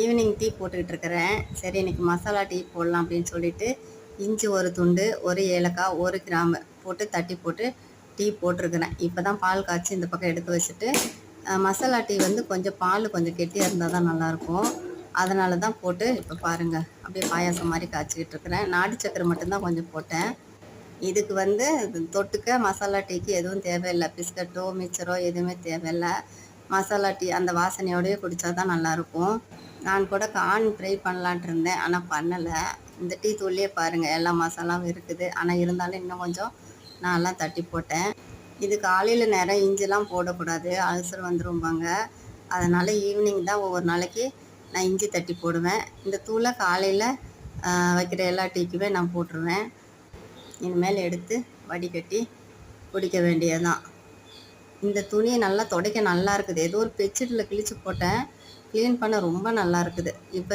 Evening tea போட்டுக்கிட்டு இருக்கிறேன். சரி இன்னைக்கு மசாலா டீ போடலாம் அப்படின்னு சொல்லிட்டு, இஞ்சி ஒரு துண்டு, ஒரு ஏலக்காய், ஒரு கிராம்பு போட்டு தட்டி போட்டு டீ போட்டிருக்கிறேன். இப்போ தான் பால் காய்ச்சி இந்த பக்கம் எடுத்து வச்சுட்டு, மசாலா டீ வந்து கொஞ்சம் பால் கொஞ்சம் கெட்டியாக இருந்தால் தான் நல்லாயிருக்கும். அதனால தான் போட்டு இப்போ பாருங்கள் அப்படியே பாயாசம் மாதிரி காய்ச்சிக்கிட்டு இருக்கிறேன். நாட்டு சக்கரை மட்டும்தான் கொஞ்சம் போட்டேன். இதுக்கு வந்து தொட்டுக்க மசாலா டீக்கு எதுவும் தேவையில்லை. பிஸ்கட்டோ மிக்சரோ எதுவுமே தேவையில்லை. மசாலா டீ அந்த வாசனையோடயே குடித்தா தான் நல்லாயிருக்கும். நான் கூட கார்ன் ஃப்ரை பண்ணலான்ட்டு இருந்தேன், ஆனால் பண்ணலை. இந்த டீ தூள்லேயே பாருங்கள் எல்லா மசாலாவும் இருக்குது. ஆனால் இருந்தாலும் இன்னும் கொஞ்சம் நான்லாம் தட்டி போட்டேன். இது காலையில் நேரம் இஞ்சிலாம் போடக்கூடாது, அல்சர் வந்துரும்பாங்க. அதனால் ஈவினிங் தான் ஒவ்வொரு நாளைக்கு நான் இஞ்சி தட்டி போடுவேன். இந்த தூளை காலையில் வைக்கிற எல்லா டீக்குமே நான் போட்டுருவேன். இனிமேல் எடுத்து வடிகட்டி குடிக்க வேண்டியதுதான். இந்த துணியை நல்லா துடைக்க நல்லா இருக்குது. ஏதோ ஒரு பெட்ஷீட்டில் கிழிச்சு போட்டேன், க்ளீன் பண்ண ரொம்ப நல்லா இருக்குது. இப்போ